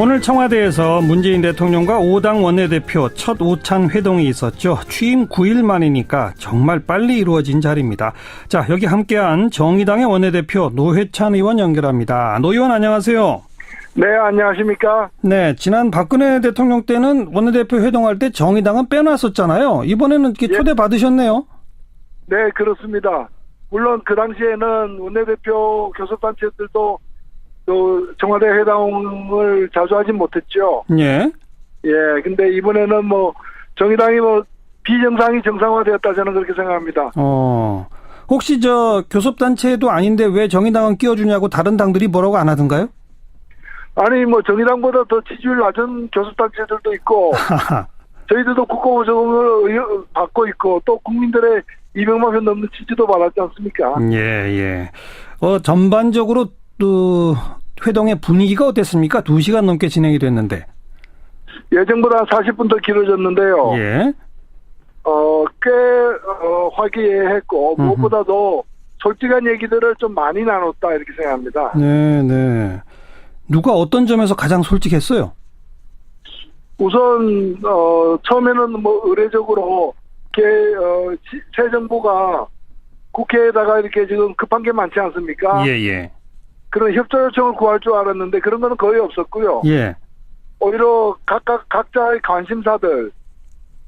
오늘 청와대에서 문재인 대통령과 5당 원내대표 첫 오찬 회동이 있었죠. 취임 9일 만이니까 정말 빨리 이루어진 자리입니다. 자, 여기 함께한 정의당의 원내대표 노회찬 의원 연결합니다. 노 의원 안녕하세요. 네, 안녕하십니까? 네, 지난 박근혜 대통령 때는 원내대표 회동할 때 정의당은 빼놨었잖아요. 이번에는 이렇게 초대받으셨네요. 네, 그렇습니다. 물론 그 당시에는 원내대표 교섭단체들도 또 청와대 회담을 자주 하진 못했죠. 예. 예, 근데 이번에는 정의당이 비정상이 정상화되었다 저는 그렇게 생각합니다. 혹시 교섭단체도 아닌데 왜 정의당은 끼워주냐고 다른 당들이 뭐라고 안 하던가요? 아니, 정의당보다 더 지지율 낮은 교섭단체들도 있고, 저희들도 국가보조금을 받고 있고, 또 국민들의 200만 표 넘는 지지도 받았지 않습니까? 예. 전반적으로 또 회동의 분위기가 어땠습니까? 2시간 넘게 진행이 됐는데. 예정보다 40분 더 길어졌는데요. 예. 꽤 화기애애했고 무엇보다도 솔직한 얘기들을 좀 많이 나눴다 이렇게 생각합니다. 네. 누가 어떤 점에서 가장 솔직했어요? 우선 처음에는 의례적으로 새 정부가 국회에다가 이렇게 지금 급한 게 많지 않습니까? 예. 그런 협조 요청을 구할 줄 알았는데 그런 거는 거의 없었고요. 예. 오히려 각자의 관심사들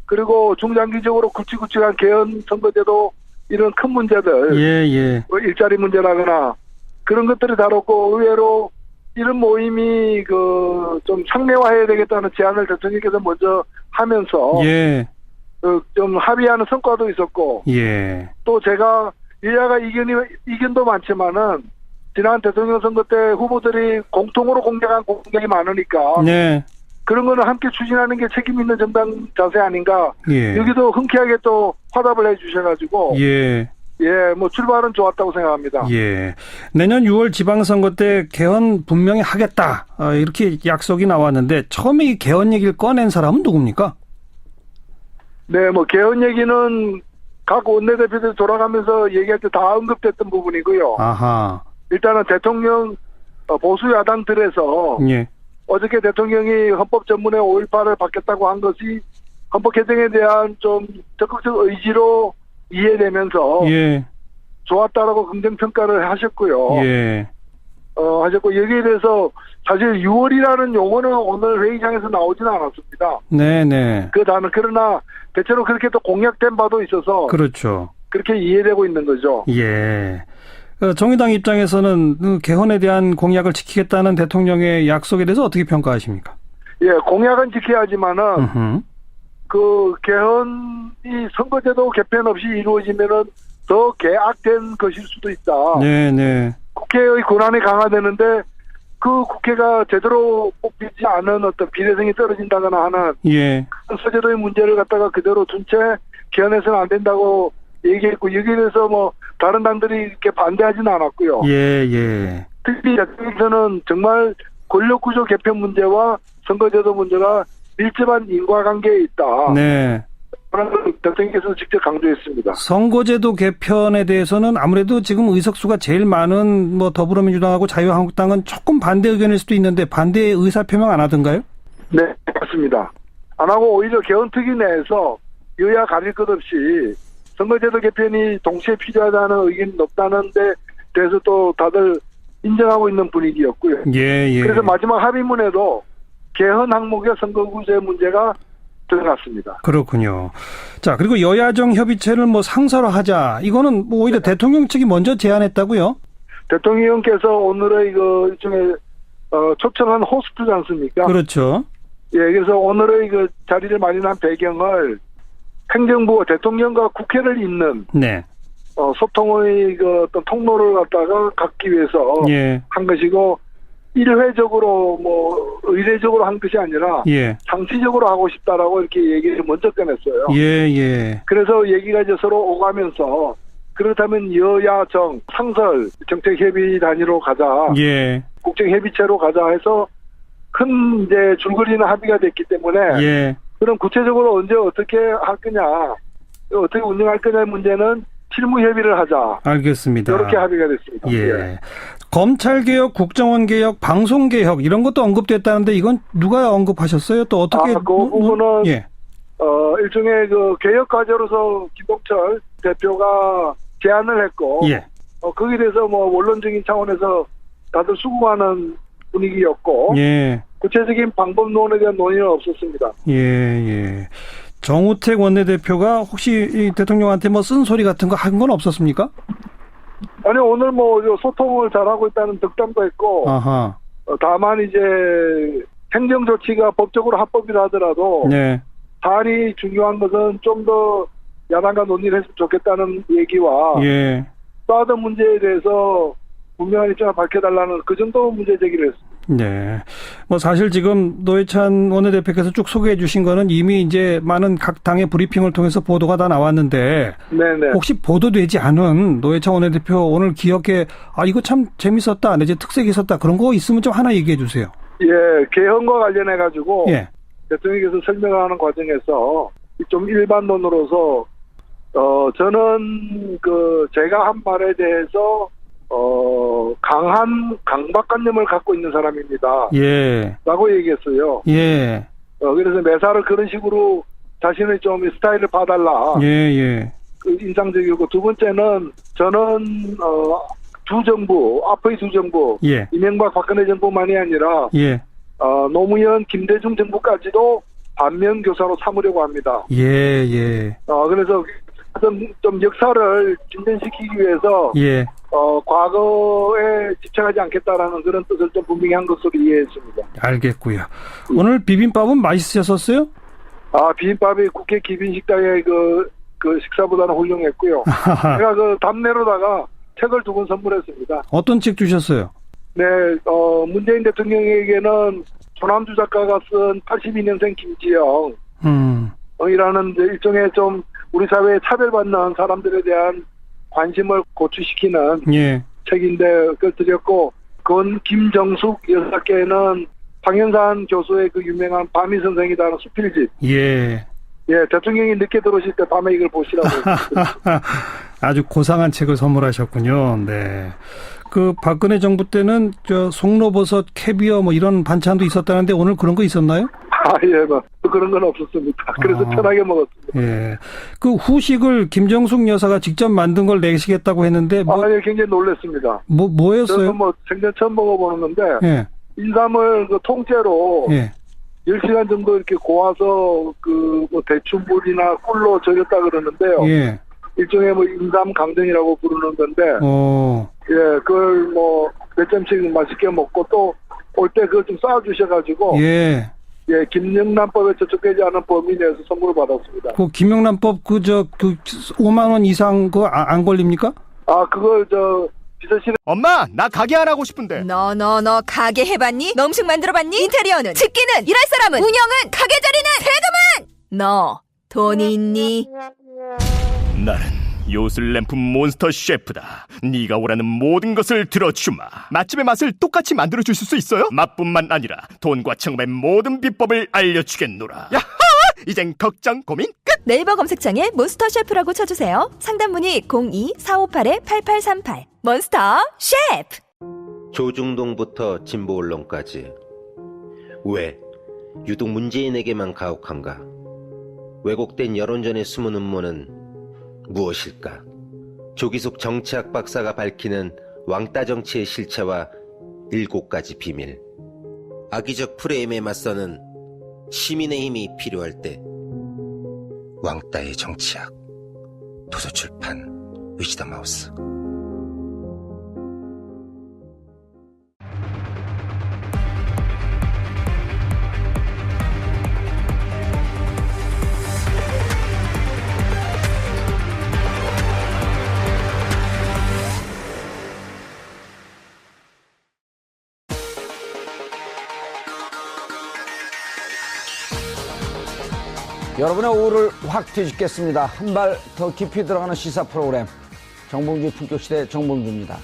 그리고 중장기적으로 굵직굵직한 개헌 선거제도 이런 큰 문제들 예. 일자리 문제라거나 그런 것들이 다뤘고 의외로 이런 모임이 좀 상례화해야 되겠다는 제안을 대통령께서 먼저 하면서 예. 좀 합의하는 성과도 있었고 예. 또 제가 여야가 이견도 많지만은 지난 대통령 선거 때 후보들이 공통으로 공약한 공약이 많으니까 네. 그런 거는 함께 추진하는 게 책임 있는 정당 자세 아닌가. 예. 여기도 흔쾌하게 또 화답을 해 주셔가지고 출발은 좋았다고 생각합니다. 예. 내년 6월 지방선거 때 개헌 분명히 하겠다 이렇게 약속이 나왔는데 처음에 이 개헌 얘기를 꺼낸 사람은 누굽니까? 네, 개헌 얘기는 각 원내대표들이 돌아가면서 얘기할 때 다 언급됐던 부분이고요. 아하. 일단은 대통령 보수 야당들에서 예. 어저께 대통령이 헌법 전문에 5.18을 받겠다고 한 것이 헌법 개정에 대한 좀 적극적 의지로 이해되면서 좋았다라고 긍정평가를 하셨고요. 예. 하셨고 여기에 대해서 사실 6월이라는 용어는 오늘 회의장에서 나오지는 않았습니다. 네네. 그 단어 그러나 대체로 그렇게 또 공약된 바도 있어서 그렇죠. 그렇게 이해되고 있는 거죠. 예. 정의당 입장에서는 개헌에 대한 공약을 지키겠다는 대통령의 약속에 대해서 어떻게 평가하십니까? 예, 공약은 지켜야 하지만은 그 개헌이 선거제도 개편 없이 이루어지면은 더 개악된 것일 수도 있다. 네. 국회의 권한이 강화되는데 그 국회가 제대로 뽑히지 않은 어떤 비례성이 떨어진다거나 하는 선거제도의 문제를 갖다가 그대로 둔 채 개헌해서는 안 된다고 얘기했고 여기에 대해서 다른 당들이 이렇게 반대하지는 않았고요. 예. 특히 야당에서는 정말 권력구조 개편 문제와 선거제도 문제가 밀접한 인과관계에 있다. 네. 그런 대통령께서 직접 강조했습니다. 선거제도 개편에 대해서는 아무래도 지금 의석수가 제일 많은 더불어민주당하고 자유한국당은 조금 반대 의견일 수도 있는데 반대 의사 표명 안 하던가요? 네, 맞습니다. 안 하고 오히려 개헌특위 내에서 여야 가릴 것 없이 선거제도 개편이 동시에 필요하다는 의견이 높다는 데 대해서 또 다들 인정하고 있는 분위기였고요. 예. 그래서 마지막 합의문에도 개헌 항목의 선거구제 문제가 들어갔습니다. 그렇군요. 자, 그리고 여야정 협의체를 상설화하자. 이거는 오히려 대통령 측이 먼저 제안했다고요? 대통령께서 오늘의 일종의 초청한 호스트지 않습니까? 그렇죠. 예, 그래서 오늘의 자리를 마련한 배경을 행정부가 대통령과 국회를 잇는 소통의 어떤 통로를 갖다가 갖기 위해서 한 것이고 일회적으로 의례적으로 한 것이 아니라 상시적으로 하고 싶다라고 이렇게 얘기를 먼저 꺼냈어요. 예. 그래서 얘기가 이제 서로 오가면서 그렇다면 여야정 상설 정책협의 단위로 가자. 국정협의체로 가자 해서 큰 이제 줄거리는 합의가 됐기 때문에 그럼 구체적으로 언제 어떻게 할 거냐, 어떻게 운영할 거냐의 문제는 실무 협의를 하자. 알겠습니다. 이렇게 합의가 됐습니다. 예. 검찰개혁, 국정원개혁, 방송개혁 이런 것도 언급됐다는데 이건 누가 언급하셨어요? 또 어떻게? 그 부분은 예. 일종의 그 개혁 과제로서 김동철 대표가 제안을 했고, 예. 거기에 대해서 뭐 원론적인 차원에서 다들 수긍하는 분위기였고, 예. 구체적인 방법론에 대한 논의는 없었습니다. 예. 정우택 원내대표가 혹시 이 대통령한테 뭐 쓴소리 같은 거 한 건 없었습니까? 아니, 오늘 뭐 소통을 잘하고 있다는 덕담도 했고, 아하. 다만 이제 행정조치가 법적으로 합법이라 하더라도, 네. 사안이 중요한 것은 좀 더 야당과 논의를 했으면 좋겠다는 얘기와, 예. 사드 문제에 대해서 분명한 입장을 밝혀달라는 그 정도 문제 제기를 했습니다. 네. 뭐 사실 지금 노회찬 원내대표께서 쭉 소개해 주신 거는 이미 이제 많은 각 당의 브리핑을 통해서 보도가 다 나왔는데 네네. 혹시 보도되지 않은 노회찬 원내대표 오늘 기억에 이거 참 재밌었다 내지 특색이 있었다 그런 거 있으면 좀 하나 얘기해 주세요. 예, 개헌과 관련해 가지고 예. 대통령께서 설명하는 과정에서 좀 일반론으로서 저는 제가 한 말에 대해서 강한 강박관념을 갖고 있는 사람입니다. 예. 라고 얘기했어요. 예. 그래서 매사를 그런 식으로 자신의 좀 스타일을 봐달라. 예. 인상적이고, 두 번째는 저는 두 정부, 앞의 두 정부, 예. 이명박 박근혜 정부만이 아니라 예. 노무현 김대중 정부까지도 반면교사로 삼으려고 합니다. 예. 그래서 좀 역사를 진전시키기 위해서 예. 과거에 집착하지 않겠다라는 그런 뜻을 좀 분명히 한 것으로 이해했습니다. 알겠고요. 오늘 비빔밥은 맛있으셨어요? 비빔밥이 국회 기빈식당의 그 식사보다는 훌륭했고요. 제가 답례로다가 책을 2권 선물했습니다. 어떤 책 주셨어요? 네, 문재인 대통령에게는 조남주 작가가 쓴 82년생 김지영, 이라는 일종의 좀 우리 사회에 차별받는 사람들에 대한 관심을 고취시키는 예. 책인데 그걸 드렸고, 그건 김정숙 여사께는 황현산 교수의 그 유명한 밤이 선생이라는 수필집. 예. 예, 대통령이 늦게 들어오실 때 밤에 이걸 보시라고. 아주 고상한 책을 선물하셨군요. 네. 그 박근혜 정부 때는 송로버섯, 캐비어 뭐 이런 반찬도 있었다는데 오늘 그런 거 있었나요? 예, 그런 건 없었습니다. 그래서 편하게 먹었습니다. 예. 그 후식을 김정숙 여사가 직접 만든 걸 내시겠다고 했는데 예, 굉장히 놀랐습니다. 뭐였어요? 저는 생전 처음 먹어보는 건데, 예. 인삼을 통째로 예. 10시간 정도 이렇게 고아서 대추물이나 꿀로 절였다 그러는데요. 예. 일종의 인삼 강정이라고 부르는 건데, 예, 그걸 몇 점씩 맛있게 먹고 또 올 때 그걸 좀 쌓아주셔가지고, 예. 예, 김영란법에 저촉되지 않은 범위 내에서 선물을 받았습니다. 그 김영란법 5만 원 이상 그거 안 걸립니까? 그걸 비서실에. 엄마, 나 가게 안 하고 싶은데. 너 가게 해봤니? 너 음식 만들어봤니? 인테리어는? 집기는? 일할 사람은? 운영은? 가게 자리는? 세금은? 너 돈이 있니? 나는 요술램프 몬스터 셰프다. 네가 원하는 모든 것을 들어주마. 맛집의 맛을 똑같이 만들어줄 수 있어요? 맛뿐만 아니라 돈과 청음의 모든 비법을 알려주겠노라. 야하! 이젠 걱정 고민 끝! 네이버 검색창에 몬스터 셰프라고 쳐주세요. 상담 문의 02-4581-8838 몬스터 셰프. 조중동부터 진보 언론까지 왜 유독 문재인에게만 가혹한가? 왜곡된 여론전의 숨은 음모는 무엇일까? 조기숙 정치학 박사가 밝히는 왕따 정치의 실체와 7가지 비밀. 악의적 프레임에 맞서는 시민의 힘이 필요할 때 왕따의 정치학. 도서출판 의지더 마우스. 여러분의 오후를 확 뒤집겠습니다. 한 발 더 깊이 들어가는 시사 프로그램 정봉주 품격시대 정봉주입니다.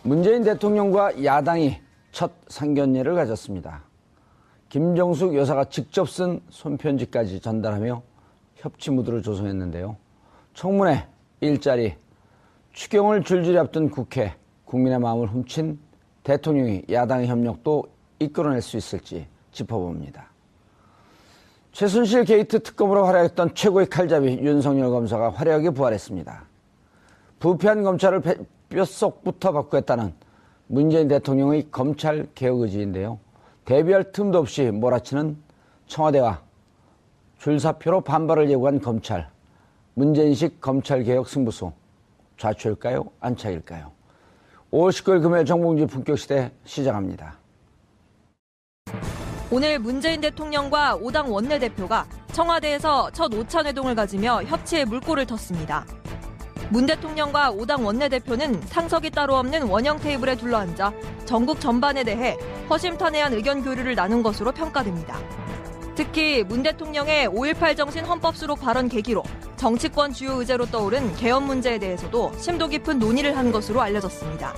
문재인 대통령과 야당이 첫 상견례를 가졌습니다. 김정숙 여사가 직접 쓴 손편지까지 전달하며 협치 무드를 조성했는데요. 청문회 일자리, 추경을 줄줄이 앞둔 국회, 국민의 마음을 훔친 대통령이 야당의 협력도 이끌어낼 수 있을지 짚어봅니다. 최순실 게이트 특검으로 활약했던 최고의 칼잡이 윤석열 검사가 화려하게 부활했습니다. 부패한 검찰을 뼛속부터 바꾸겠다는 문재인 대통령의 검찰 개혁 의지인데요. 대비할 틈도 없이 몰아치는 청와대와 줄사표로 반발을 예고한 검찰. 문재인식 검찰개혁 승부수. 좌초일까요? 안착일까요? 5월 19일 금요일 정봉주 품격시대 시작합니다. 오늘 문재인 대통령과 5당 원내대표가 청와대에서 첫 오찬 회동을 가지며 협치의 물꼬를 텄습니다. 문 대통령과 5당 원내대표는 상석이 따로 없는 원형 테이블에 둘러앉아 전국 전반에 대해 허심탄회한 의견 교류를 나눈 것으로 평가됩니다. 특히 문 대통령의 5.18 정신 헌법 수록 발언 계기로 정치권 주요 의제로 떠오른 개헌 문제에 대해서도 심도 깊은 논의를 한 것으로 알려졌습니다.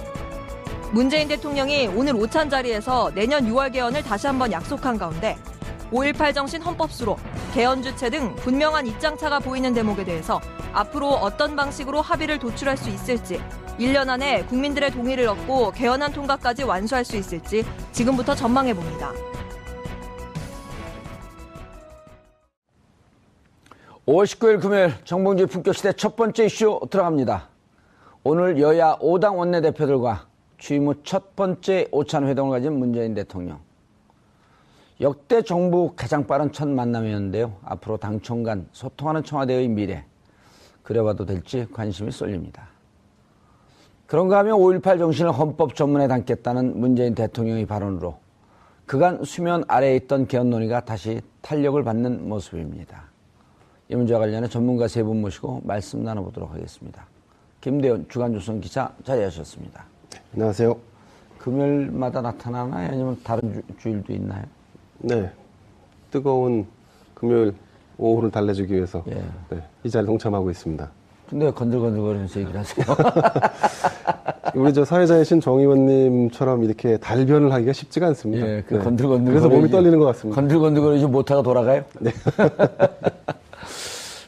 문재인 대통령이 오늘 오찬 자리에서 내년 6월 개헌을 다시 한번 약속한 가운데 5.18 정신 헌법 수록, 개헌 주체 등 분명한 입장차가 보이는 대목에 대해서 앞으로 어떤 방식으로 합의를 도출할 수 있을지, 1년 안에 국민들의 동의를 얻고 개헌안 통과까지 완수할 수 있을지 지금부터 전망해봅니다. 5월 19일 금요일 정봉주의 품격시대 첫 번째 이슈 들어갑니다. 오늘 여야 5당 원내대표들과 취임 후 첫 번째 오찬 회동을 가진 문재인 대통령. 역대 정부 가장 빠른 첫 만남이었는데요. 앞으로 당청 간 소통하는 청와대의 미래, 그려봐도 될지 관심이 쏠립니다. 그런가 하면 5.18 정신을 헌법 전문에 담겠다는 문재인 대통령의 발언으로 그간 수면 아래에 있던 개헌 논의가 다시 탄력을 받는 모습입니다. 이 문제와 관련해 전문가 세 분 모시고 말씀 나눠보도록 하겠습니다. 김대현 주간조선 기자 자리하셨습니다. 안녕하세요. 금요일마다 나타나나요? 아니면 다른 주일도 있나요? 네, 뜨거운 금요일 오후를 달래주기 위해서 예. 네, 이 자리에 동참하고 있습니다. 근데 왜 건들건들거리면서 얘기를 하세요? 우리 저 사회자이신 정 의원님처럼 이렇게 달변을 하기가 쉽지가 않습니다. 예, 그 건들건들. 그래서 몸이 떨리는 것 같습니다. 건들건들거리지 못하고 돌아가요? 네.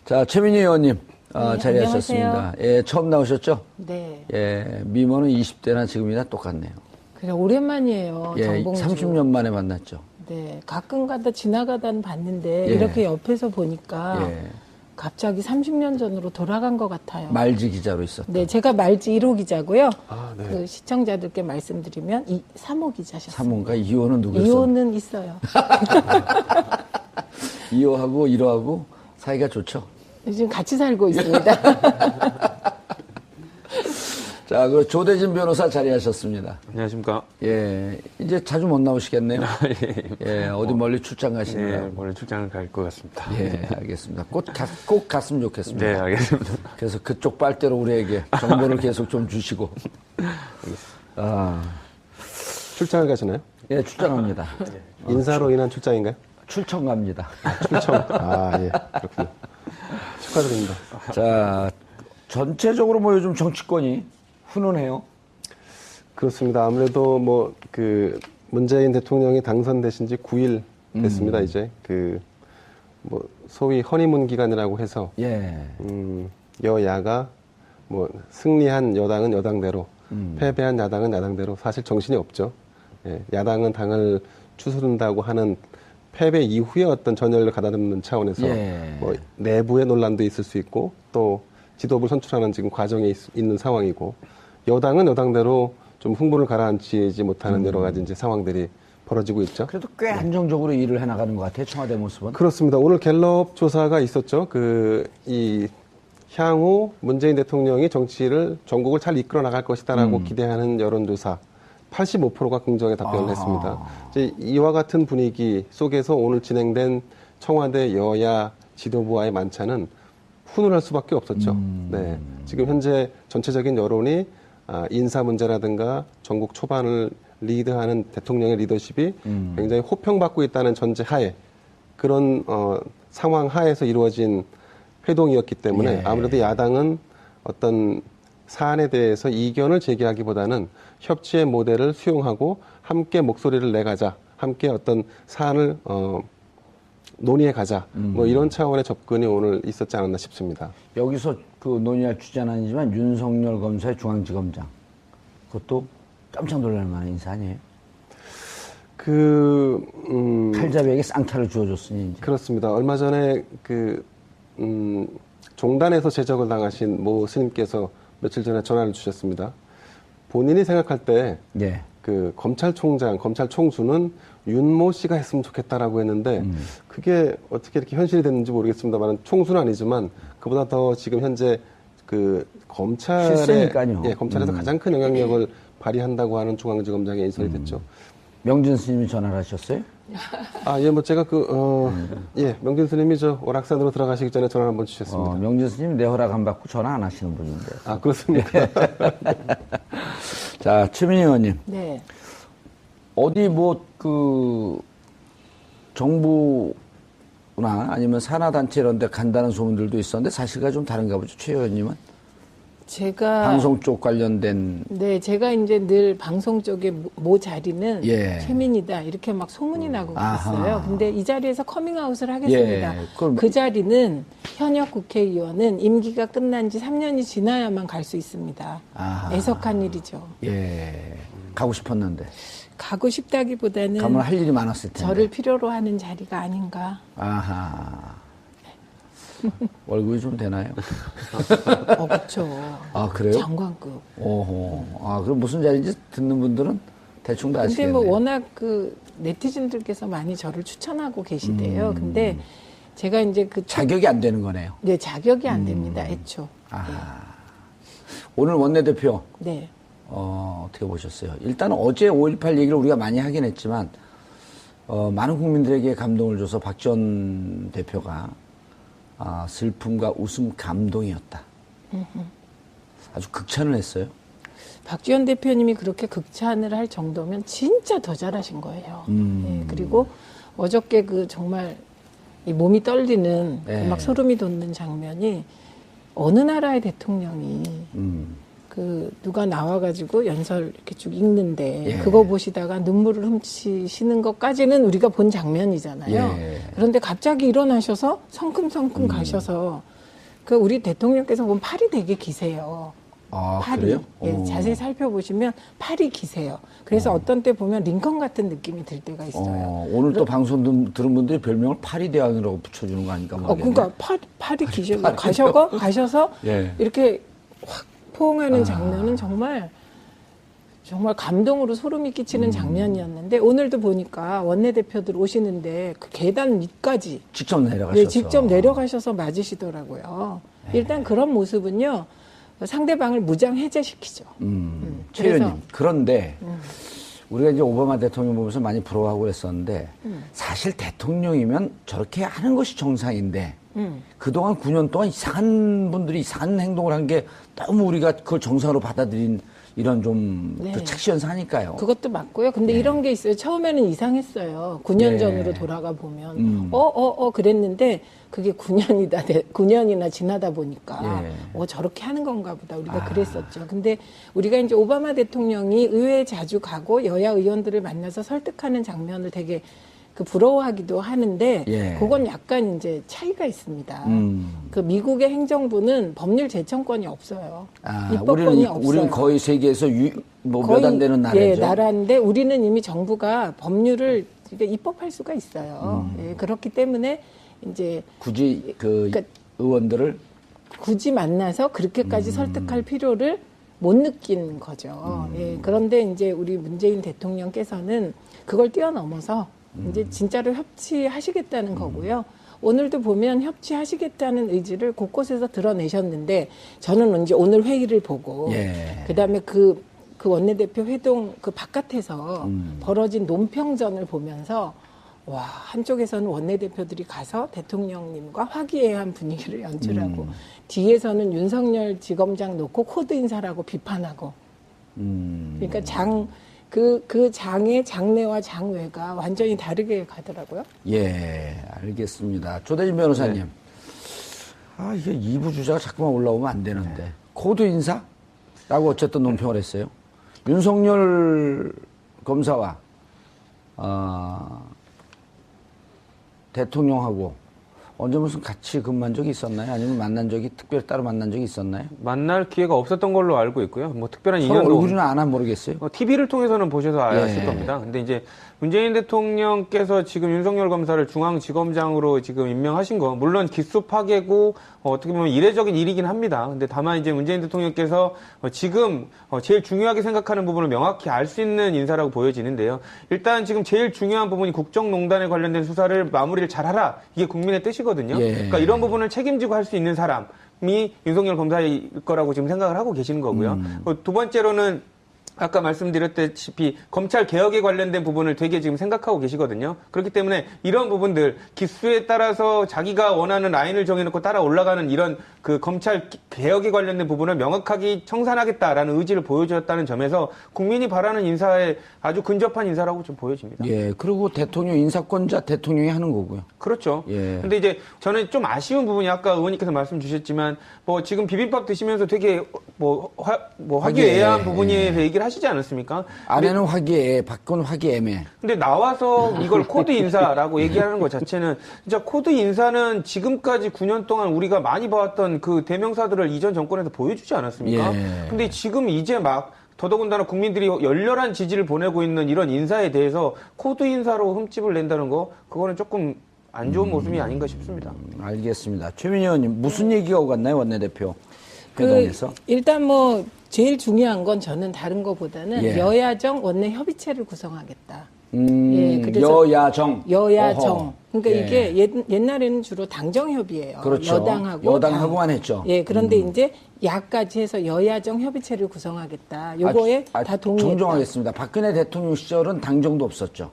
자, 최민희 의원님 네, 자리하셨습니다. 예, 처음 나오셨죠? 네. 예, 미모는 20대나 지금이나 똑같네요. 그래, 오랜만이에요. 예, 정봉주. 30년 만에 만났죠. 네. 가끔 가다 지나가다는 봤는데, 예. 이렇게 옆에서 보니까 예. 갑자기 30년 전으로 돌아간 것 같아요. 말지 기자로 있었다. 네, 제가 말지 1호 기자고요. 아, 네. 그 시청자들께 말씀드리면 3호 기자셨어요. 3호인가 2호는 누구였어요? 2호는 있어요. 2호하고 1호하고 사이가 좋죠. 지금 같이 살고 있습니다. 자, 그 조대진 변호사 자리하셨습니다. 안녕하십니까. 예, 이제 자주 못 나오시겠네요. 예, 어디 멀리 출장 가시느라고. 네, 멀리 출장을 갈 것 같습니다. 예, 알겠습니다. 꼭 갔으면 좋겠습니다. 네, 알겠습니다. 그래서 그쪽 빨대로 우리에게 정보를 계속 좀 주시고. 출장을 가시나요? 예, 출장합니다. 인사로 인한 출장인가요? 출청 갑니다. 출청. 아, 예, 그렇군요. 축하드립니다. 자, 전체적으로 뭐 요즘 정치권이 훈훈해요. 그렇습니다. 아무래도 뭐 그 문재인 대통령이 당선되신 지 9일 됐습니다. 이제 그 뭐 소위 허니문 기간이라고 해서 예. 여야가 뭐 승리한 여당은 여당대로 패배한 야당은 야당대로 사실 정신이 없죠. 예, 야당은 당을 추스른다고 하는 패배 이후에 어떤 전열을 가다듬는 차원에서 예. 뭐 내부의 논란도 있을 수 있고 또 지도부를 선출하는 지금 과정에 있는 상황이고 여당은 여당대로 좀 흥분을 가라앉히지 못하는 여러 가지 이제 상황들이 벌어지고 있죠. 그래도 꽤 안정적으로 일을 해나가는 것 같아요. 청와대 모습은. 그렇습니다. 오늘 갤럽 조사가 있었죠. 이 향후 문재인 대통령이 정치를 전국을 잘 이끌어 나갈 것이다라고 기대하는 여론조사 85%가 긍정의 답변을 했습니다. 이제 이와 같은 분위기 속에서 오늘 진행된 청와대 여야 지도부와의 만찬은 훈훈할 수밖에 없었죠. 네. 지금 현재 전체적인 여론이 인사 문제라든가 전국 초반을 리드하는 대통령의 리더십이 굉장히 호평받고 있다는 전제 하에 그런 상황 하에서 이루어진 회동이었기 때문에 예. 아무래도 야당은 어떤 사안에 대해서 이견을 제기하기보다는 협치의 모델을 수용하고 함께 목소리를 내가자, 함께 어떤 사안을 논의해 가자. 뭐 이런 차원의 접근이 오늘 있었지 않았나 싶습니다. 여기서 그 논의할 주제는 아니지만 윤석열 검사의 중앙지검장. 그것도 깜짝 놀랄 만한 인사 아니에요? 칼잡이에게 쌍타를 주어줬으니 이제. 그렇습니다. 얼마 전에 종단에서 제적을 당하신 모 스님께서 며칠 전에 전화를 주셨습니다. 본인이 생각할 때 예. 검찰총장, 검찰 총수는 윤모 씨가 했으면 좋겠다라고 했는데 그게 어떻게 이렇게 현실이 됐는지 모르겠습니다만 총수는 아니지만 그보다 더 지금 현재 실세니까요. 검찰에서 가장 큰 영향력을 발휘한다고 하는 중앙지검장에 인선이 됐죠. 명진 스님이 전화를 하셨어요? 뭐 제가 명진 스님이 오락산으로 들어가시기 전에 전화 한번 주셨습니다. 명진 스님 내 허락 안 받고 전화 안 하시는 분인데. 아, 그렇습니까? 자, 최민희 의원님. 네. 어디 정부나 아니면 산하단체 이런 데 간다는 소문들도 있었는데 사실과 좀 다른가 보죠, 최 의원님은? 제가 방송 쪽 관련된. 네, 제가 이제 늘 방송 쪽에 모 자리는 최민희다 이렇게 막 소문이 나고 있어요. 근데 이 자리에서 커밍아웃을 하겠습니다. 그 자리는 현역 국회의원은 임기가 끝난 지 3년이 지나야만 갈 수 있습니다. 애석한 일이죠. 예, 가고 싶었는데. 가고 싶다기보다는 가면 할 일이 많았을 텐데. 저를 필요로 하는 자리가 아닌가. 월급이 좀 되나요? 그렇죠. 아, 그래요? 장관급. 오호. 그럼 무슨 자리인지 듣는 분들은 대충 다 아시겠네요. 근데 워낙 네티즌들께서 많이 저를 추천하고 계시대요. 근데 제가 이제 자격이 안 되는 거네요. 네, 자격이 안 됩니다. 애초. 네. 오늘 원내대표. 네. 어떻게 보셨어요? 일단 어제 5.18 얘기를 우리가 많이 하긴 했지만, 많은 국민들에게 감동을 줘서 박 전 대표가 슬픔과 웃음 감동이었다. 아주 극찬을 했어요. 박지원 대표님이 그렇게 극찬을 할 정도면 진짜 더 잘하신 거예요. 네, 그리고 어저께 정말 이 몸이 떨리는 막 소름이 돋는 장면이 어느 나라의 대통령이 누가 나와가지고 연설 이렇게 쭉 읽는데 그거 보시다가 눈물을 훔치시는 것까지는 우리가 본 장면이잖아요. 그런데 갑자기 일어나셔서 성큼성큼 가셔서 우리 대통령께서 보면 팔이 되게 기세요. 팔이. 그래요? 자세히 살펴보시면 팔이 기세요. 그래서 어떤 때 보면 링컨 같은 느낌이 들 때가 있어요. 오늘 또 방송 들은 분들이 별명을 팔이 대왕이라고 붙여주는 거 아닐까 모르겠네. 그러니까 팔이 기셔서 가셔서 이렇게 확 포옹하는 장면은 정말 감동으로 소름이 끼치는 장면이었는데 오늘도 보니까 원내대표들 오시는데 그 계단 밑까지 직접 내려가셔서 직접 내려가셔서 맞으시더라고요. 일단 그런 모습은요 상대방을 무장 해제시키죠. 최 의원님, 그런데 우리가 이제 오바마 대통령 보면서 많이 부러워하고 그랬었는데 사실 대통령이면 저렇게 하는 것이 정상인데 그동안 9년 동안 이상한 분들이 이상한 행동을 한 게 너무 우리가 그걸 정상으로 받아들인 이런 좀 착시 현상이니까요. 그것도 맞고요. 근데 이런 게 있어요. 처음에는 이상했어요. 9년 전으로 돌아가 보면 그랬는데 그게 9년이나 지나다 보니까 저렇게 하는 건가 보다 우리가 그랬었죠. 근데 우리가 이제 오바마 대통령이 의회에 자주 가고 여야 의원들을 만나서 설득하는 장면을 되게 부러워하기도 하는데 그건 약간 이제 차이가 있습니다. 미국의 행정부는 법률 제청권이 없어요. 입법권이 없어요. 우리는 거의 세계에서 몇 안 되는 나라죠. 나라인데 우리는 이미 정부가 법률을 입법할 수가 있어요. 그렇기 때문에 이제 굳이 그러니까 의원들을 굳이 만나서 그렇게까지 설득할 필요를 못 느낀 거죠. 그런데 이제 우리 문재인 대통령께서는 그걸 뛰어넘어서 이제 진짜로 협치하시겠다는 거고요. 오늘도 보면 협치하시겠다는 의지를 곳곳에서 드러내셨는데 저는 이제 오늘 회의를 보고 그다음에 그 원내대표 회동 바깥에서 벌어진 논평전을 보면서 와, 한쪽에서는 원내대표들이 가서 대통령님과 화기애애한 분위기를 연출하고 뒤에서는 윤석열 지검장 놓고 코드 인사라고 비판하고 그러니까 그 장의 장내와 장외가 완전히 다르게 가더라고요. 알겠습니다. 조대진 변호사님. 이게 2부 주자가 자꾸만 올라오면 안 되는데. 코드 인사라고 어쨌든 논평을 했어요. 윤석열 검사와, 대통령하고 언제 무슨 같이 근무한 적이 있었나요? 아니면 만난 적이 특별히 따로 만난 적이 있었나요? 만날 기회가 없었던 걸로 알고 있고요. 뭐 특별한 서로 인연도 얼굴은 안 모르겠어요. TV를 통해서는 보셔서 아실 예. 겁니다. 근데 이제 문재인 대통령께서 지금 윤석열 검사를 중앙지검장으로 지금 임명하신 거 물론 기수 파괴고 어떻게 보면 이례적인 일이긴 합니다. 근데 다만 이제 문재인 대통령께서 지금 제일 중요하게 생각하는 부분을 명확히 알 수 있는 인사라고 보여지는데요. 일단 지금 제일 중요한 부분이 국정농단에 관련된 수사를 마무리를 잘하라. 이게 국민의 뜻이거든요. 예. 그러니까 이런 부분을 책임지고 할 수 있는 사람이 윤석열 검사일 거라고 지금 생각을 하고 계시는 거고요. 두 번째로는 아까 말씀드렸다시피 검찰 개혁에 관련된 부분을 되게 지금 생각하고 계시거든요. 그렇기 때문에 이런 부분들 기수에 따라서 자기가 원하는 라인을 정해놓고 따라 올라가는 이런 그 검찰 개혁에 관련된 부분을 명확하게 청산하겠다라는 의지를 보여주었다는 점에서 국민이 바라는 인사에 아주 근접한 인사라고 좀 보여집니다. 예, 그리고 대통령 인사권자 대통령이 하는 거고요. 그렇죠. 예. 근데 이제 저는 좀 아쉬운 부분이 아까 의원님께서 말씀 주셨지만 뭐 지금 비빔밥 드시면서 되게 화기애애한 부분에 대해서 얘기를 하시지 않았습니까? 아내는 화기애애, 밖은 화기애매. 근데 나와서 이걸 코드 인사라고 얘기하는 것 자체는 진짜 코드 인사는 지금까지 9년 동안 우리가 많이 봐왔던 그 대명사들을 이전 정권에서 보여주지 않았습니까? 예. 근데 지금 이제 막 더더군다나 국민들이 열렬한 지지를 보내고 있는 이런 인사에 대해서 코드 인사로 흠집을 낸다는 거 그거는 조금 안 좋은 모습이 아닌가 싶습니다. 알겠습니다. 최민희 의원님 무슨 얘기가 오갔나요, 원내대표 회동에서? 일단 뭐 제일 중요한 건 저는 다른 거보다는 예. 여야정 원내 협의체를 구성하겠다. 그래서 여야정. 여야정. 그러니까 예. 이게 옛날에는 주로 당정 협의예요. 그렇죠. 여당하고 여당하고만 했죠. 예, 그런데 이제 야까지 해서 여야정 협의체를 구성하겠다. 요거에 다 동의했다. 정정하겠습니다. 박근혜 대통령 시절은 당정도 없었죠.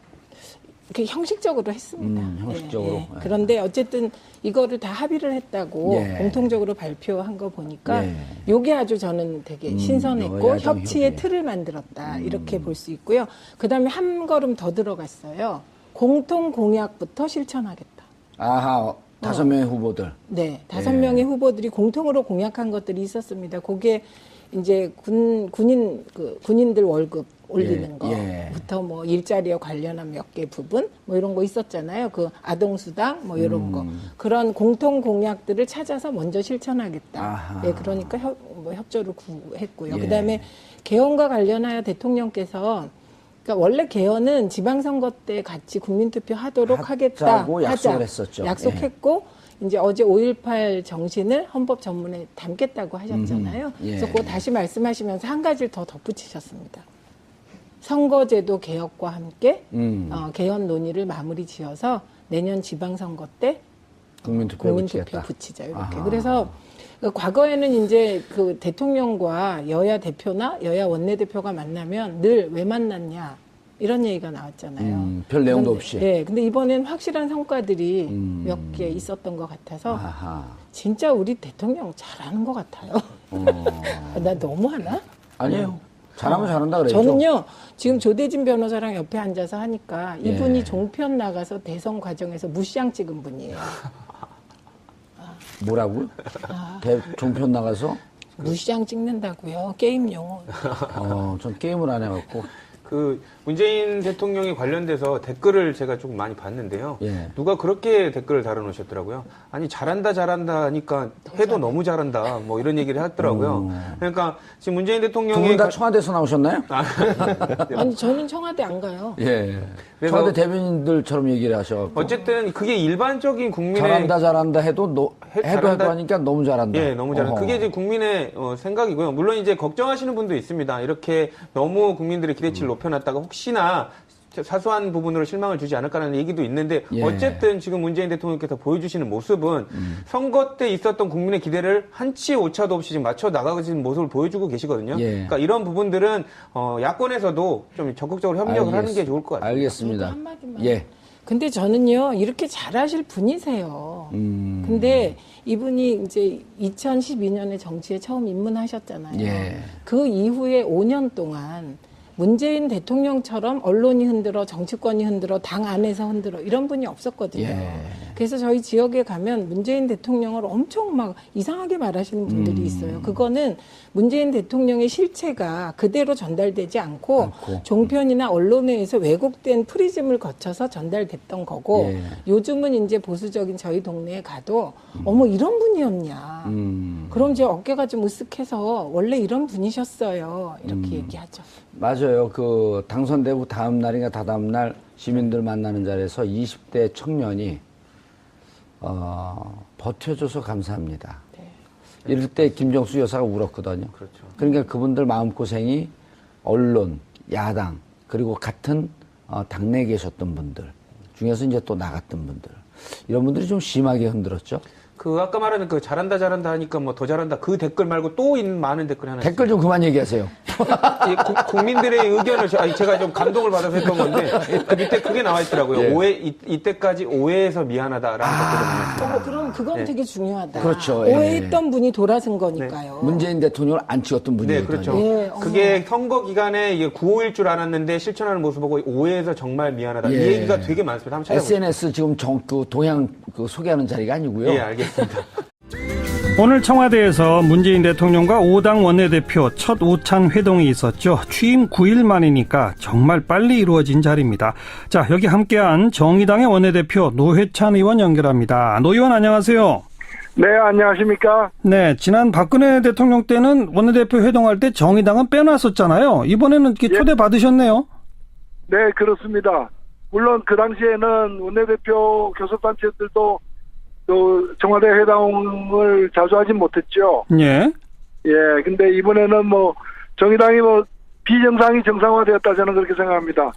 그 형식적으로 했습니다. 형식적으로. 예. 그런데 어쨌든 이거를 다 합의를 했다고 예. 공통적으로 발표한 거 보니까 예. 요게 아주 저는 되게 신선했고 여야정 협치의 협의. 틀을 만들었다. 이렇게 볼 수 있고요. 그다음에 한 걸음 더 들어갔어요. 공통 공약부터 실천하겠다. 아하, 5명의 후보들. 네, 5명의 후보들이 공통으로 공약한 것들이 있었습니다. 그게 이제 군인들 월급 올리는 거부터 뭐 일자리와 관련한 몇 개 부분 뭐 이런 거 있었잖아요. 그 아동수당 뭐 이런 거 그런 공통 공약들을 찾아서 먼저 실천하겠다. 아하. 예, 그러니까 협조를 구했고요. 예. 그다음에 개헌과 관련하여 대통령께서 그러니까 원래 개헌은 지방선거 때 같이 국민투표 하도록 하겠다. 하자고 약속을 했었죠. 약속했고 이제 어제 5.18 정신을 헌법 전문에 담겠다고 하셨잖아요. 예. 그래서 그거 다시 말씀하시면서 한 가지를 더 덧붙이셨습니다. 선거제도 개혁과 함께 개헌 논의를 마무리 지어서 내년 지방선거 때 국민투표 붙이자 이렇게. 아하. 그래서 과거에는 이제 그 대통령과 여야 대표나 여야 원내대표가 만나면 늘 왜 만났냐 이런 얘기가 나왔잖아요. 별 내용도 없이. 네, 근데 이번엔 확실한 성과들이 몇 개 있었던 것 같아서 아하. 진짜 우리 대통령 잘하는 것 같아요. 나 너무하나? 아니에요. 잘하면 잘한다 그래요. 저는요, 지금 조대진 변호사랑 옆에 앉아서 하니까 이분이 종편 나가서 대선 과정에서 무시장 찍은 분이에요. 뭐라고요? 종편 나가서? 무시장 찍는다고요. 게임 용어. 전 게임을 안 해갖고. 그 문재인 대통령에 관련돼서 댓글을 제가 조금 많이 봤는데요. 예. 누가 그렇게 댓글을 달아놓으셨더라고요. 아니 잘한다 하니까 해도 너무 잘한다 뭐 이런 얘기를 하더라고요. 그러니까 지금 문재인 두 대통령이 분 다 청와대에서 나오셨나요? 아니 저는 청와대 안 가요. 예. 청와대 대변인들처럼 얘기를 하셔갖고. 어쨌든 그게 일반적인 국민의 잘한다 해도 해도 하니까 너무 잘한다. 예, 너무 잘한다. 그게 이제 국민의 생각이고요. 물론 이제 걱정하시는 분도 있습니다. 이렇게 너무 국민들의 기대치를 높여놨다가 혹시나 사소한 부분으로 실망을 주지 않을까라는 얘기도 있는데 예. 어쨌든 지금 문재인 대통령께서 보여주시는 모습은 선거 때 있었던 국민의 기대를 한치 오차도 없이 지금 맞춰 나가시는 모습을 보여주고 계시거든요. 예. 그러니까 이런 부분들은 야권에서도 좀 적극적으로 협력을 하는 게 좋을 것 같아요. 알겠습니다. 한마디만. 예. 근데 저는요, 이렇게 잘하실 분이세요. 근데 이분이 이제 2012년에 정치에 처음 입문하셨잖아요. 예. 그 이후에 5년 동안 문재인 대통령처럼 언론이 흔들어, 정치권이 흔들어, 당 안에서 흔들어 이런 분이 없었거든요. 예. 그래서 저희 지역에 가면 문재인 대통령을 엄청 막 이상하게 말하시는 분들이 있어요. 그거는 문재인 대통령의 실체가 그대로 전달되지 않고 종편이나 언론에 의해서 왜곡된 프리즘을 거쳐서 전달됐던 거고 요즘은 이제 보수적인 저희 동네에 가도 어머 이런 분이었냐. 그럼 이제 어깨가 좀 으쓱해서 원래 이런 분이셨어요. 이렇게 얘기하죠. 맞아요. 그 당선되고 다음 날인가 다다음 날 시민들 만나는 자리에서 20대 청년이 버텨줘서 감사합니다. 이럴 때 김정수 여사가 울었거든요. 그렇죠. 그러니까 그분들 마음고생이 언론, 야당, 그리고 같은 당내에 계셨던 분들 중에서 이제 또 나갔던 분들. 이런 분들이 좀 심하게 흔들었죠. 그 아까 말하는 그 잘한다 하니까 뭐 더 잘한다 그 댓글 말고 또 많은 댓글이 하나 댓글 좀 그만 얘기하세요. 국민들의 의견을 제가 좀 감동을 받아서 했던 건데 그 밑에 그게 나와 있더라고요. 오해 이때까지 오해해서 미안하다라는 댓글이 나왔어요. 그럼 그건 되게 중요하다. 그렇죠. 오해했던 분이 돌아선 거니까요. 문재인 대통령을 안 찍었던 분이거든요. 네, 그렇죠. 그게 선거 기간에 이게 9호일 줄 알았는데 실천하는 모습 보고 오해해서 정말 미안하다. 이 얘기가 되게 많습니다. 한번 찾아보세요. SNS 지금 그 동향 소개하는 자리가 아니고요. 예, 알겠습니다. 오늘 청와대에서 문재인 대통령과 5당 원내대표 첫 오찬 회동이 있었죠. 취임 9일 만이니까 정말 빨리 이루어진 자리입니다. 자, 여기 함께한 정의당의 원내대표 노회찬 의원 연결합니다. 노 의원 안녕하세요. 네, 안녕하십니까? 네, 지난 박근혜 대통령 때는 원내대표 회동할 때 정의당은 빼놨었잖아요. 이번에는 이렇게 초대 받으셨네요. 네, 그렇습니다. 물론 그 당시에는 원내대표 교섭단체들도 또 청와대 회담을 자주 하진 못했죠. 예. 예, 근데 이번에는 뭐 정의당이 뭐 비정상이 정상화되었다 저는 그렇게 생각합니다.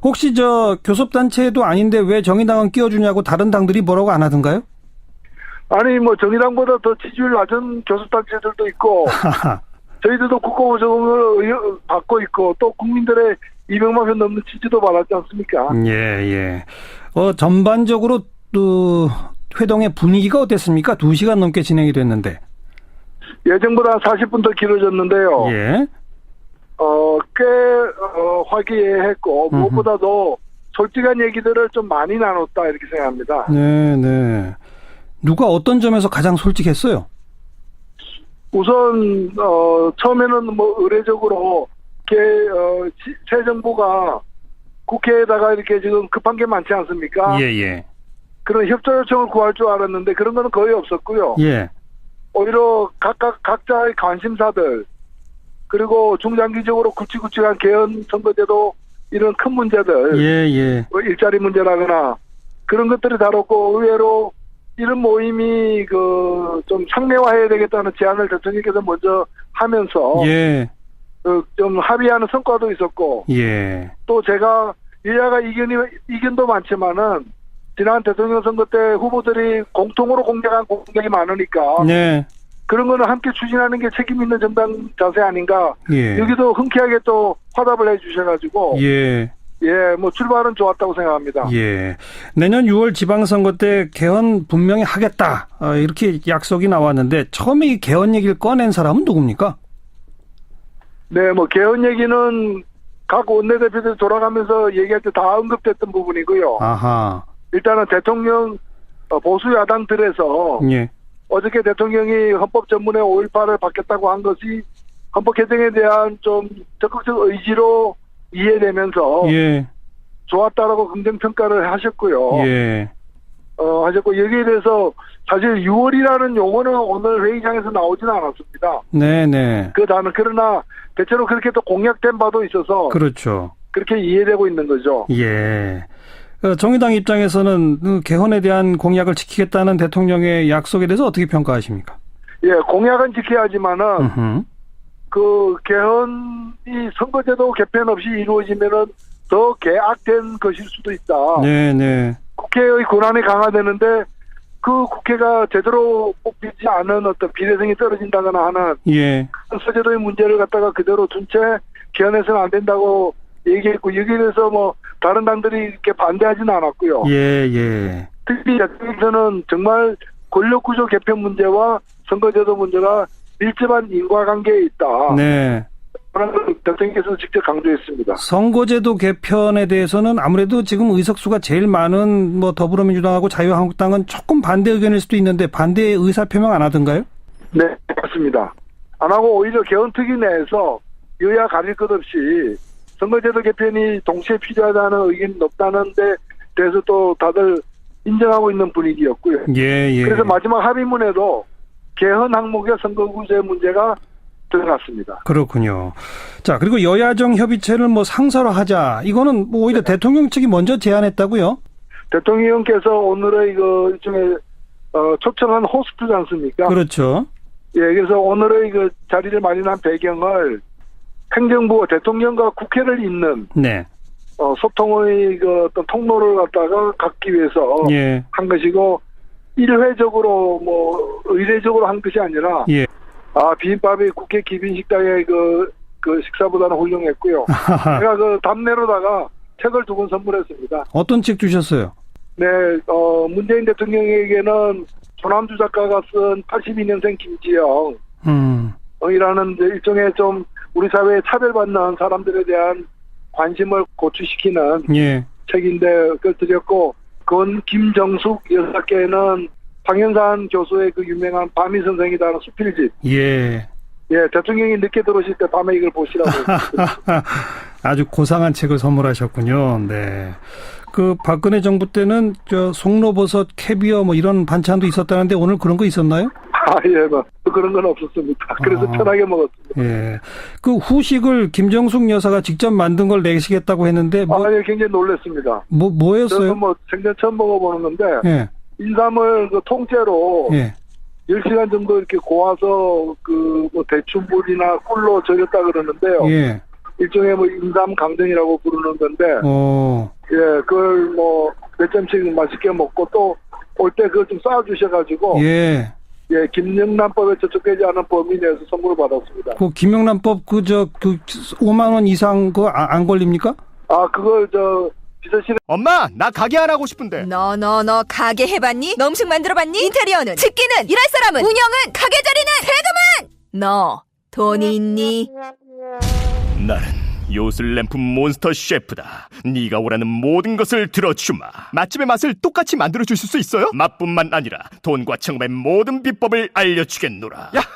혹시 저 교섭단체도 아닌데 왜 정의당은 끼워주냐고 다른 당들이 뭐라고 안 하던가요? 아니 뭐 정의당보다 더 지지율 낮은 교섭단체들도 있고 저희들도 국가보조금을 받고 있고 또 국민들의 200만 표 넘는 지지도 받았지 않습니까? 예. 전반적으로 또 회동의 분위기가 어땠습니까? 2시간 넘게 진행이 됐는데. 예정보다 40분 더 길어졌는데요. 예. 꽤 화기애애했고 무엇보다도 솔직한 얘기들을 좀 많이 나눴다 이렇게 생각합니다. 네. 누가 어떤 점에서 가장 솔직했어요? 우선 처음에는 뭐 의례적으로 새 정부가 국회에다가 이렇게 지금 급한 게 많지 않습니까? 예. 그런 협조 요청을 구할 줄 알았는데 그런 거는 거의 없었고요. 예. 오히려 각자의 관심사들 그리고 중장기적으로 굵직굵직한 개헌 선거제도 이런 큰 문제들 예. 뭐 일자리 문제라거나 그런 것들이 다뤘고 의외로 이런 모임이 좀 상례화해야 되겠다는 제안을 대통령께서 먼저 하면서 좀 합의하는 성과도 있었고 또 제가 여야가 이견도 많지만은 지난 대통령 선거 때 후보들이 공통으로 공략한 공약이 많으니까 그런 거는 함께 추진하는 게 책임 있는 정당 자세 아닌가. 여기도 흔쾌하게 또 화답을 해주셔가지고 뭐 출발은 좋았다고 생각합니다. 내년 6월 지방선거 때 개헌 분명히 하겠다 이렇게 약속이 나왔는데 처음에 이 개헌 얘기를 꺼낸 사람은 누굽니까? 네, 뭐 개헌 얘기는 각 원내대표들이 돌아가면서 얘기할 때 다 언급됐던 부분이고요. 아하. 일단은 대통령 보수 야당들에서 어저께 대통령이 헌법 전문에 5.18을 받겠다고 한 것이 헌법 개정에 대한 좀 적극적 의지로 이해되면서 좋았다라고 긍정평가를 하셨고요. 하셨고 여기에 대해서 사실 6월이라는 용어는 오늘 회의장에서 나오지는 않았습니다. 네네. 그 다음에 그러나 대체로 그렇게 또 공약된 바도 있어서 그렇죠. 그렇게 이해되고 있는 거죠. 정의당 입장에서는 개헌에 대한 공약을 지키겠다는 대통령의 약속에 대해서 어떻게 평가하십니까? 공약은 지켜야 하지만은 그 개헌이 선거제도 개편 없이 이루어지면은 더 개악된 것일 수도 있다. 국회의 권한이 강화되는데 그 국회가 제대로 뽑히지 않은 어떤 비례성이 떨어진다거나 하는 선거제도의 문제를 갖다가 그대로 둔 채 개헌해서는 안 된다고 얘기했고 여기에 대해서 뭐 다른 당들이 이렇게 반대하지는 않았고요. 특히 야당에서는 정말 권력구조 개편 문제와 선거제도 문제가 밀접한 인과관계에 있다. 대통령께서 직접 강조했습니다. 선거제도 개편에 대해서는 아무래도 지금 의석수가 제일 많은 뭐 더불어민주당하고 자유한국당은 조금 반대 의견일 수도 있는데 반대 의사 표명 안 하던가요? 네, 맞습니다. 안 하고 오히려 개헌특위 내에서 여야 가릴 것 없이 선거제도 개편이 동시에 필요하다는 의견이 높다는 데 대해서 또 다들 인정하고 있는 분위기였고요. 예. 그래서 마지막 합의문에도 개헌 항목의 선거구제 문제가 들어갔습니다. 그렇군요. 자, 그리고 여야정 협의체를 뭐 상설화하자. 이거는 뭐 오히려 대통령 측이 먼저 제안했다고요? 대통령께서 오늘의 이거 일종의 초청한 호스트지 않습니까? 그렇죠. 예, 그래서 오늘의 그 자리를 마련한 배경을 행정부와 대통령과 국회를 잇는 네. 소통의 그 어떤 통로를 갖다가 갖기 위해서 예. 한 것이고 일회적으로 뭐 의례적으로 한 것이 아니라 예. 비빔밥이 국회 기빈식당의 그 식사보다는 훌륭했고요. 제가 그 답례로다가 책을 2권 선물했습니다. 어떤 책 주셨어요? 네, 문재인 대통령에게는 조남주 작가가 쓴 82년생 김지영 이라는 일종의 좀 우리 사회에 차별받는 사람들에 대한 관심을 고취시키는 예. 책인데 그걸 드렸고 그건 김정숙 여사께는 황현산 교수의 그 유명한 밤이 선생이라는 수필집. 예. 예, 대통령이 늦게 들어오실 때 밤에 이걸 보시라고. 아주 고상한 책을 선물하셨군요. 네. 그 박근혜 정부 때는 저 송로버섯, 캐비어 뭐 이런 반찬도 있었다는데 오늘 그런 거 있었나요? 예, 뭐 그런 건 없었습니다. 그래서 편하게 먹었습니다. 예. 그 후식을 김정숙 여사가 직접 만든 걸 내시겠다고 했는데 예, 굉장히 놀랐습니다. 뭐였어요? 저는 뭐 생전 처음 먹어보는 건데 예. 인삼을 그 통째로 예. 10시간 정도 이렇게 고아서 그 뭐 대추물이나 꿀로 절였다 그러는데요. 예. 일종의 뭐 인삼 강정이라고 부르는 건데. 예, 그걸 뭐 몇 점씩 맛있게 먹고 또 올 때 그걸 좀 쌓아주셔가지고. 예. 예, 김영란법에 저촉되지 않은 범위 내에서 선물을 받았습니다. 그 김영란법 그 5만 원 이상 그 안 걸립니까? 그걸 비서실에. 엄마, 나 가게 안 하고 싶은데. 너 가게 해봤니? 너 음식 만들어봤니? 인테리어는? 집기는? 일할 사람은? 운영은? 가게 자리는? 세금은? 너 돈이 있니? 나는 요술램프 몬스터 셰프다. 네가 원하는 모든 것을 들어주마. 맛집의 맛을 똑같이 만들어줄 수 있어요? 맛뿐만 아니라 돈과 청음의 모든 비법을 알려주겠노라. 야하!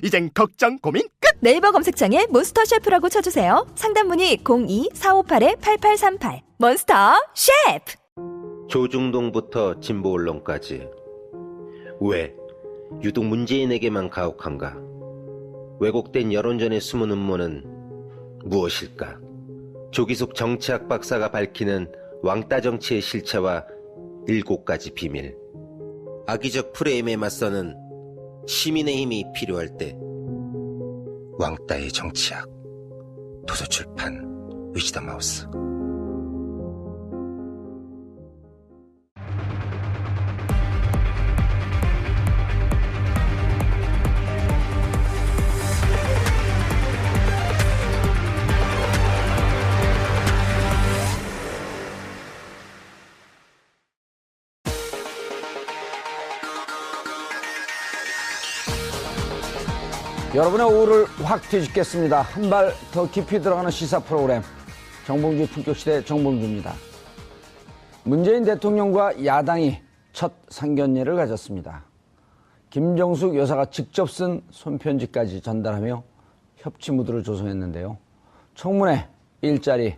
이젠 걱정 고민 끝! 네이버 검색창에 몬스터 셰프라고 쳐주세요. 상담 문의 02-458-8838 몬스터 셰프. 조중동부터 진보 언론까지 왜 유독 문재인에게만 가혹한가? 왜곡된 여론전의 숨은 음모는 무엇일까? 조기숙 정치학 박사가 밝히는 왕따 정치의 실체와 7가지 비밀. 악의적 프레임에 맞서는 시민의 힘이 필요할 때 왕따의 정치학. 도서출판 위즈덤 하우스. 여러분의 오후를 확 뒤집겠습니다. 한 발 더 깊이 들어가는 시사 프로그램 정봉주 품격시대 정봉주입니다. 문재인 대통령과 야당이 첫 상견례를 가졌습니다. 김정숙 여사가 직접 쓴 손편지까지 전달하며 협치 무드를 조성했는데요. 청문회, 일자리,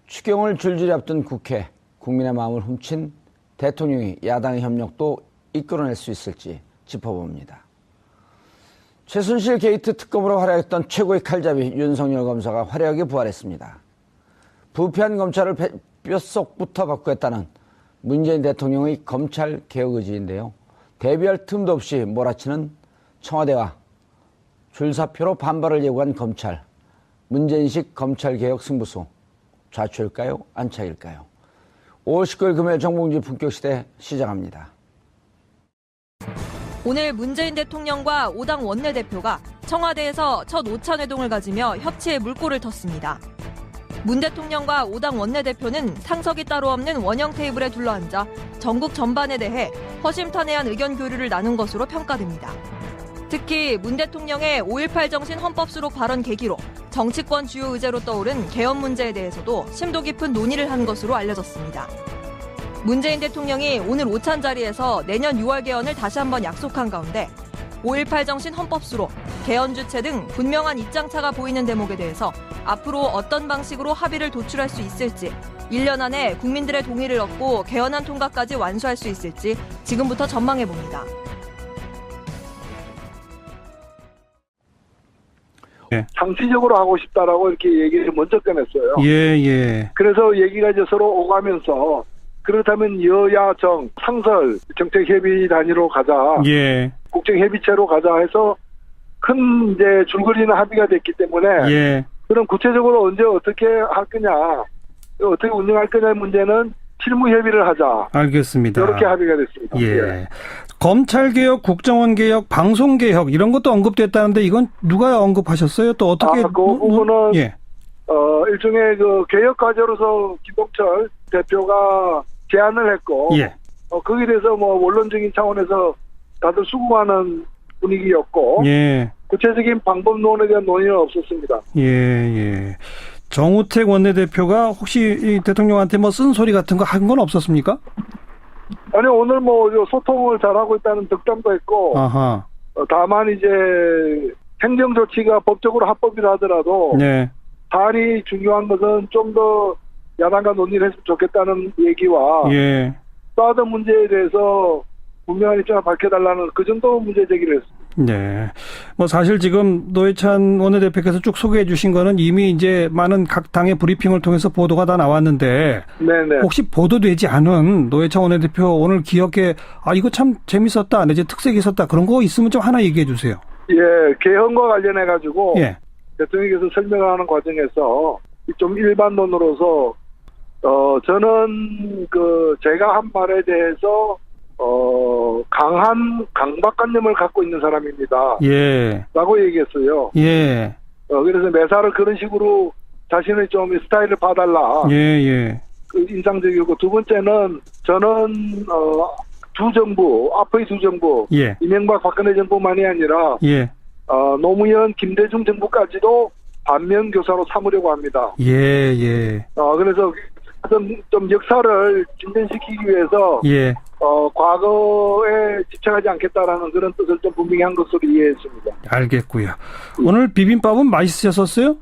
추경을 줄줄이 앞둔 국회, 국민의 마음을 훔친 대통령이 야당의 협력도 이끌어낼 수 있을지 짚어봅니다. 최순실 게이트 특검으로 활약했던 최고의 칼잡이 윤석열 검사가 화려하게 부활했습니다. 부패한 검찰을 뼛속부터 바꾸겠다는 문재인 대통령의 검찰 개혁 의지인데요. 대비할 틈도 없이 몰아치는 청와대와 줄사표로 반발을 예고한 검찰. 문재인식 검찰 개혁 승부수. 좌초일까요? 안착일까요? 5월 19일 금요일 정봉주 품격시대 시작합니다. 오늘 문재인 대통령과 5당 원내대표가 청와대에서 첫 오찬회동을 가지며 협치의 물꼬를 텄습니다. 문 대통령과 5당 원내대표는 상석이 따로 없는 원형 테이블에 둘러앉아 전국 전반에 대해 허심탄회한 의견 교류를 나눈 것으로 평가됩니다. 특히 문 대통령의 5.18 정신 헌법 수록 발언 계기로 정치권 주요 의제로 떠오른 개헌 문제에 대해서도 심도 깊은 논의를 한 것으로 알려졌습니다. 문재인 대통령이 오늘 오찬 자리에서 내년 6월 개헌을 다시 한번 약속한 가운데 5.18 정신 헌법 수록, 개헌 주체 등 분명한 입장차가 보이는 대목에 대해서 앞으로 어떤 방식으로 합의를 도출할 수 있을지, 1년 안에 국민들의 동의를 얻고 개헌안 통과까지 완수할 수 있을지 지금부터 전망해봅니다. 상시적으로 하고 싶다라고 이렇게 얘기를 먼저 꺼냈어요. 예. 그래서 얘기가 이제 서로 오가면서 그렇다면 여야정 상설 정책협의 단위로 가자. 예. 국정협의체로 가자 해서 큰 이제 줄거리는 합의가 됐기 때문에 예. 그럼 구체적으로 언제 어떻게 할 거냐, 어떻게 운영할 거냐의 문제는 실무 협의를 하자. 알겠습니다. 이렇게 합의가 됐습니다. 예. 검찰개혁, 국정원개혁, 방송개혁 이런 것도 언급됐다는데 이건 누가 언급하셨어요? 또 어떻게? 그 부분은 예. 일종의 그 개혁 과제로서 김동철 대표가 제안을 했고, 예. 거기에 대해서 뭐 원론적인 차원에서 다들 수긍하는 분위기였고, 예. 구체적인 방법론에 대한 논의는 없었습니다. 예. 정우택 원내대표가 혹시 이 대통령한테 뭐 쓴소리 같은 거 한 건 없었습니까? 아니, 오늘 뭐 소통을 잘하고 있다는 덕담도 했고, 아하. 다만 이제 행정 조치가 법적으로 합법이라 하더라도, 네. 사안이 중요한 것은 좀 더 야당과 논의를 했으면 좋겠다는 얘기와, 예. 사드 문제에 대해서 분명한 입장을 밝혀달라는 그 정도 문제 제기를 했습니다. 네. 뭐 사실 지금 노회찬 원내대표께서 쭉 소개해 주신 거는 이미 이제 많은 각 당의 브리핑을 통해서 보도가 다 나왔는데 네네. 혹시 보도되지 않은 노회찬 원내대표 오늘 기억에 이거 참 재밌었다, 내지 특색이 있었다 그런 거 있으면 좀 하나 얘기해 주세요. 예, 개헌과 관련해 가지고 예. 대통령께서 설명하는 과정에서 좀 일반론으로서 저는 제가 한 말에 대해서 강한 강박관념을 갖고 있는 사람입니다. 예. 라고 얘기했어요. 예. 그래서 매사를 그런 식으로 자신의 좀 스타일을 봐달라. 예. 인상적이고, 두 번째는 저는 두 정부, 앞의 두 정부, 예. 이명박 박근혜 정부만이 아니라 예. 노무현 김대중 정부까지도 반면교사로 삼으려고 합니다. 예. 그래서 좀 역사를 진전시키기 위해서 예. 과거에 집착하지 않겠다라는 그런 뜻을 좀 분명히 한 것으로 이해했습니다. 알겠고요. 오늘 비빔밥은 맛있으셨어요?